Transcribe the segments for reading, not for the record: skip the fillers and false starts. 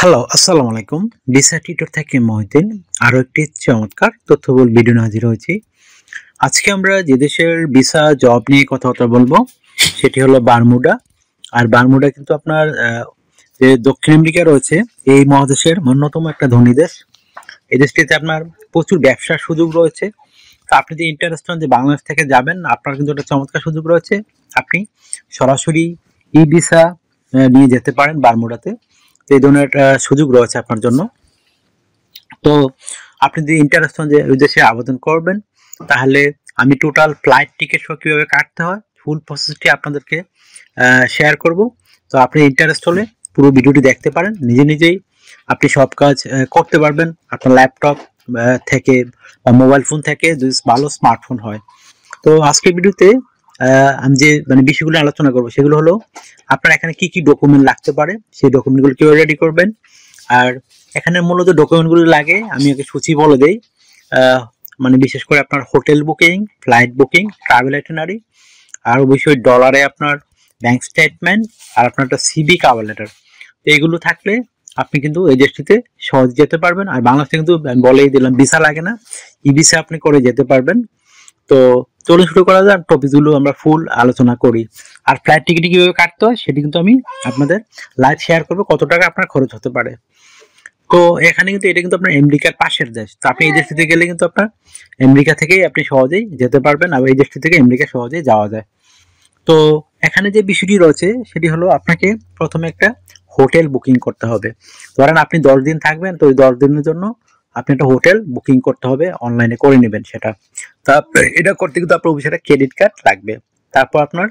Hello, আসসালামু আলাইকুম। Visa tutor থেকে মহিউদ্দিন আরো একটি চমৎকার তথ্যবহুল ভিডিও নিয়ে হাজির হয়েছি। আজকে আমরা যে দেশের ভিসা জব নিয়ে কথাবার্তা বলবো সেটি হলো বারমুডা। আর বারমুডা কিন্তু আপনার যে দক্ষিণ আমেরিকা রয়েছে এই মহাদেশের অন্যতম একটা ধনী দেশ। এই দেশটিতে আপনার প্রচুর ব্যবসার সুযোগ রয়েছে। তো আপনি যদি ইন্টারেস্ট হন যে বাংলাদেশ থেকে যাবেন, আপনার কিন্তু একটা চমৎকার সুযোগ রয়েছে। আপনি সরাসরি ই ভিসা নিয়ে যেতে পারেন বারমুডাতে। তো এই ধরনের একটা সুযোগ রয়েছে আপনার জন্য। তো আপনি যদি ইন্টারেস্ট হন যে ওই দেশে আবেদন করবেন, তাহলে আমি টোটাল ফ্লাইট টিকিট সহ কীভাবে কাটতে হয় ফুল প্রসেসটি আপনাদেরকে শেয়ার করব। তো আপনি ইন্টারেস্ট হলে পুরো ভিডিওটি দেখতে পারেন। নিজে নিজেই আপনি সব কাজ করতে পারবেন আপনার ল্যাপটপ থেকে বা মোবাইল ফোন থেকে, যদি ভালো স্মার্টফোন হয়। তো আজকের ভিডিওতে আমি যে বিষয়গুলো আলোচনা করবো সেগুলো হলো আপনার এখানে কি কি ডকুমেন্ট লাগতে পারে, সেই ডকুমেন্টগুলো কিভাবে রেডি করবেন। আর এখানে মূলত ডকুমেন্টগুলো লাগে আমি আগে সূচি বলে দেই। বিশেষ করে আপনার hotel booking, flight booking, travel itinerary, আর অবশ্যই ডলারে আপনার ব্যাংক স্টেটমেন্ট, আর আপনার একটা সিবি কভার লেটার। তো এইগুলো থাকলে আপনি কিন্তু এই দেশটিতে সহজে যেতে পারবেন। আর বাংলাদেশে কিন্তু আমি বলেই দিলাম ভিসা লাগে না, ই ভিসা আপনি করে যেতে পারবেন। তো চলুন শুরু করা যাক, টপিকগুলো আমরা ফুল আলোচনা করি। আর ফ্লাইট টিকিট কিভাবে কাটতে হয় সেটি কিন্তু আমি আপনাদের লাইভ শেয়ার করবো, কত টাকা আপনার খরচ হতে পারে। তো এখানে কিন্তু এটা কিন্তু আপনার আমেরিকার পাশের দেশ। তো আপনি এই দেশটিতে গেলে কিন্তু আপনার আমেরিকা থেকেই আপনি সহজেই যেতে পারবেন, আর এই দেশটি থেকে আমেরিকা সহজেই যাওয়া যায়। তো এখানে যে বিষয়টি রয়েছে সেটি হলো আপনাকে প্রথমে একটা হোটেল বুকিং করতে হবে। ধরেন আপনি 10 দিন থাকবেন, তো ওই 10 দিনের জন্য আপনি একটা হোটেল বুকিং করতে হবে, অনলাইনে করে নেবেন সেটা। তা এটা করতে কিন্তু আপনার অবশ্যই একটা ক্রেডিট কার্ড লাগবে। তারপর আপনার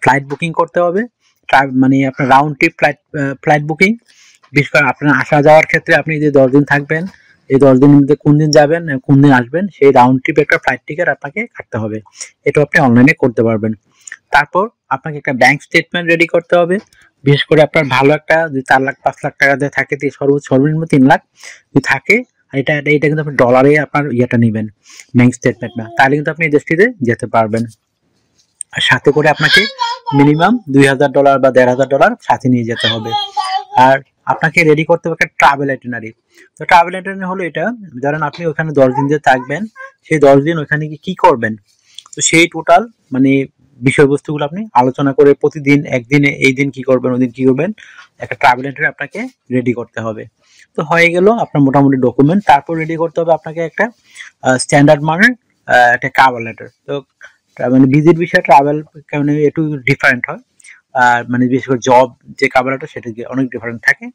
ফ্লাইট বুকিং করতে হবে, আপনার রাউন্ড ট্রিপ ফ্লাইট বুকিং। বিশেষ করে আপনার আসা যাওয়ার ক্ষেত্রে আপনি যে 10 দিন থাকবেন, এই 10 দিনের মধ্যে কোন দিন যাবেন কোন দিন আসবেন সেই রাউন্ড ট্রিপ একটা ফ্লাইট টিকিট আপনাকে কাটতে হবে। এটা আপনি অনলাইনে করতে পারবেন। তারপর আপনাকে একটা ব্যাংক স্টেটমেন্ট রেডি করতে হবে। বিশেষ করে আপনার ভালো একটা যদি 4 লাখ 5 লাখ টাকা দিয়ে থাকে, সর্বনিম্ন 3 লাখ যদি থাকে, এটা এটা কিন্তু আপনি ডলারে আপনার ইয়েটা নেবেন, ব্যাংক স্টেটমেন্ট না, তাহলে কিন্তু আপনি এই দেশটিতে যেতে পারবেন। আর সাথে করে আপনাকে মিনিমাম $2000 বা $1500 সাথে নিয়ে যেতে হবে। আর আপনাকে রেডি করতে হবে একটা ট্রাভেল আইটিনারি। তো ট্রাভেল আইটিনারি হলো এটা, ধরেন আপনি ওখানে 10 দিন যে থাকবেন, সেই 10 দিন ওখানে কি করবেন, তো সেই টোটাল বিষয়বস্তুগুলো আপনি আলোচনা করে প্রতিদিন একদিনে এই দিন কি করবেন ওই দিন কি করবেন একটা ট্রাভেল আইটিনারি আপনাকে রেডি করতে হবে। তো হয়ে গেল আপনার মোটামুটি ডকুমেন্ট। তারপর রেডি করতে হবে আপনাকে একটা স্ট্যান্ডার্ড মানের একটা কভার লেটার। তো ভিজিট বিষয়ে ট্রাভেল একটু ডিফারেন্ট হয়। আর বিশেষ করে জব যে কভারটা সেটা অনেক ডিফারেন্ট থাকে।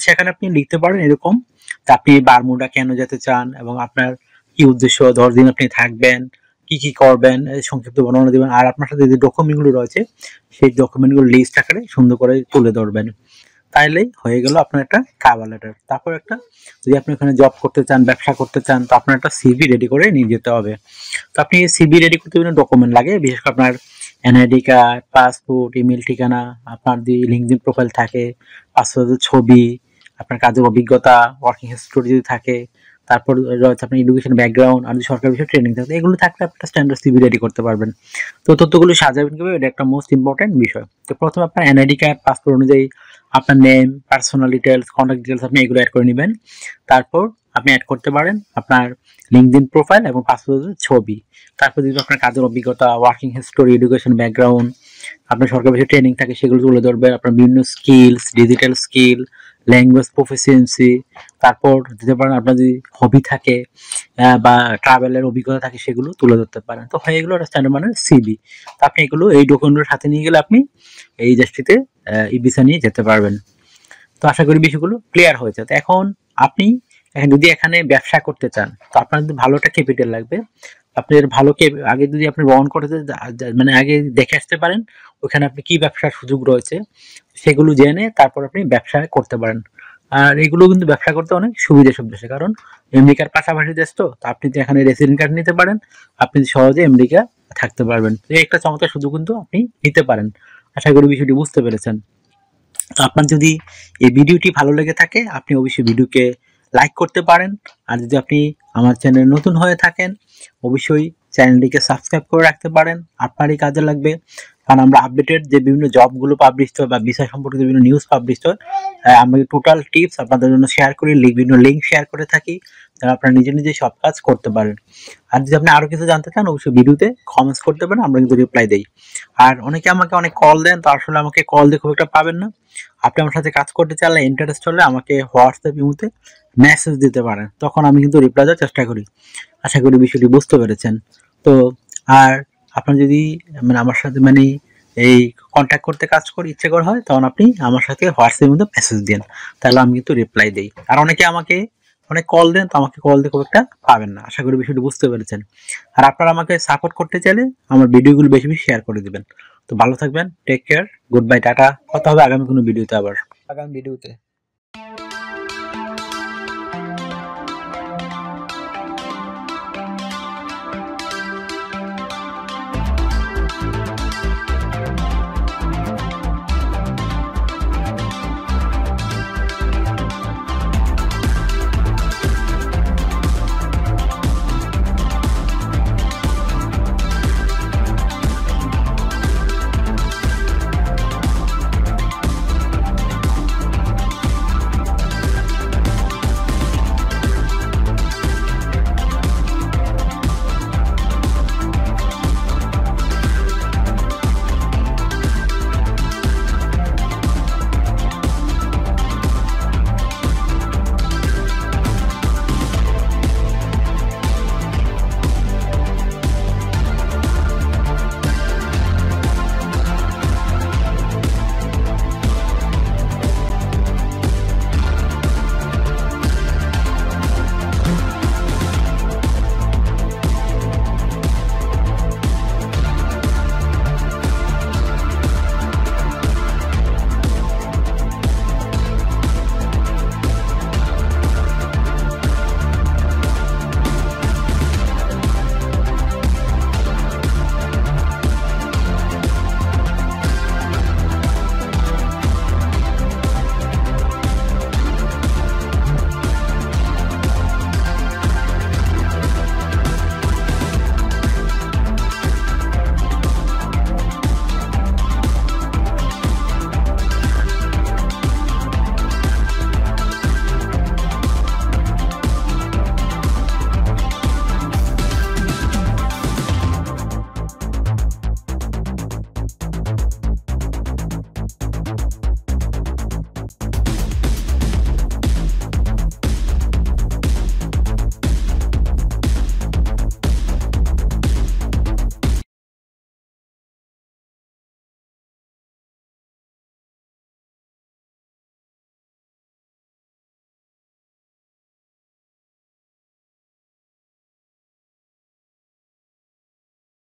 সেখানে আপনি লিখতে পারেন এরকম, আপনি বারমুডা কেন যেতে চান এবং আপনার কি উদ্দেশ্য, 10 দিন আপনি থাকবেন, কি কি করবেন, সংক্ষিপ্ত বর্ণনা দিবেন। আর আপনার সাথে যে ডকুমেন্টগুলো রয়েছে সেই ডকুমেন্টগুলো লিস্ট আকারে সুন্দর করে তুলে ধরবেন। তাইলেই হয়ে গেল আপনার একটা কভার লেটার। তারপর একটা, যদি আপনি ওখানে জব করতে চান, ব্যবসা করতে চান, তো আপনার একটা সিভি রেডি করে নিয়ে যেতে হবে। তো আপনি সিভি রেডি করতে বিভিন্ন ডকুমেন্ট লাগে, বিশেষ করে আপনার এনআইডি কার্ড, পাসপোর্ট, ইমেল ঠিকানা, আপনার যদি লিঙ্কডইন প্রোফাইল থাকে, পাসপোর্টের ছবি, আপনার কাজের অভিজ্ঞতা, ওয়ার্কিং হিস্টোরি যদি থাকে, তারপর রয়েছে আপনার এডুকেশন ব্যাকগ্রাউন্ড, আর যদি সরকারি বিষয়ে ট্রেনিং থাকে, এগুলো থাকলে আপনার স্ট্যান্ডার্ড সিভি রেডি করতে পারবেন। তো তথ্যগুলো সাজাবেন কিভাবে, এটা একটা মোস্ট ইম্পর্টেন্ট বিষয়। তো প্রথমে আপনার এনআইডি কার্ড, পাসপোর্ট অনুযায়ী আপনার name, personal details, contact details আপনি এগুলো অ্যাড করে নেবেন। তারপর আপনি অ্যাড করতে পারেন আপনার লিঙ্কডইন প্রোফাইল এবং পাসপোর্টের ছবি। তারপর যদি আপনার কাজের অভিজ্ঞতা, ওয়ার্কিং হিস্টোরি, এডুকেশন ব্যাকগ্রাউন্ড, আপনার সরকারি বিষয়ে ট্রেনিং থাকে সেগুলো তুলে ধরবে। আপনার বিভিন্ন skills, digital skill, language proficiency, তারপর দিতে পারেন আপনার যদি হবি থাকে বা ট্রাভেলের অভিজ্ঞতা থাকে সেগুলো তুলে ধরতে পারেন। তো হয়ে গেলো স্ট্যান্ডার্ড মানের সিভি। তো আপনি এগুলো এই ডকুমেন্টের সাথে নিয়ে গেলে আপনি এই দেশটিতে ই ভিসা নিয়ে যেতে পারবেন। তো আশা করি বিষয়গুলো ক্লিয়ার হয়েছে। তো এখন আপনি যদি এখানে ব্যবসা করতে চান, তো আপনার যদি ভালো একটা ক্যাপিটাল লাগবে। আপনার আগে যদি আপনি বহন করতে আগে দেখে আসতে পারেন ওখানে আপনি কি ব্যবসার সুযোগ রয়েছে সেগুলো জেনে তারপর আপনি ব্যবসা করতে পারেন। আর এগুলো কিন্তু ব্যবসা করতে অনেক সুবিধা সব দেশে, কারণ আমেরিকার পাশাপাশি দেশ, তো আপনি যে এখানে রেসিডেন্ট কার্ড নিতে পারেন, আপনি সহজে আমেরিকা থাকতে পারবেন। এই একটা চমৎকার সুযোগ কিন্তু আপনি নিতে পারেন। আশা করি বিষয়টি বুঝতে পেরেছেন। তো আপনার যদি এই ভিডিওটি ভালো লেগে থাকে আপনি অবশ্যই ভিডিওকে লাইক করতে পারেন। আর যদি আপনি আমার চ্যানেল নতুন হয়ে থাকেন অবশ্যই চ্যানেলটিকে সাবস্ক্রাইব করে রাখতে পারেন, আপনারই কাজে লাগবে। কারণ আমরা আপডেটেড যে বিভিন্ন জবগুলো পাবলিশ হয় বা ভিসা সম্পর্কিত বিভিন্ন নিউজ পাবলিশ হয়, আমরা টোটাল টিপস আপনাদের জন্য শেয়ার করি, বিভিন্ন লিঙ্ক শেয়ার করে থাকি, আপনারা নিজে নিজে সব কাজ করতে পারেন। আর যদি আপনি আরো কিছু জানতে চান অবশ্যই ভিডিওতে কমেন্টস করতে পারেন, আমরা কিন্তু রিপ্লাই দেই। আর অনেকে আমাকে অনেক কল দেন, তো আসলে আমাকে কল দিয়ে খুব একটা পাবেন না। আপনি আমার সাথে কাজ করতে চাইলে, ইন্টারেস্ট হলে আমাকে হোয়াটসঅ্যাপ ইমোতে মেসেজ দিতে পারেন, তখন আমি কিন্তু রিপ্লাই দেওয়ার চেষ্টা করি। আশা করি বিষয়টি বুঝতে পেরেছেন। তো আর আপনার যদি আমার সাথে এই কন্ট্যাক্ট করতে কাজ করে ইচ্ছে করা হয়, তখন আপনি আমার সাথে হোয়াটসঅ্যাপের মধ্যে মেসেজ দিন, তাহলে আমি কিন্তু রিপ্লাই দিই। আর অনেকে আমাকে অনেক কল দেন, তো আমাকে কল দিয়ে খুব একটা পাবেন না। আশা করি বিষয়টি বুঝতে পেরেছেন। আর আপনারা আমাকে সাপোর্ট করতে চাইলে আমার ভিডিওগুলো বেশি বেশি শেয়ার করে দিবেন। তো ভালো থাকবেন, take care, good bye, tata. কথা হবে আগামী কোনো ভিডিওতে, আবার আগামী ভিডিওতে।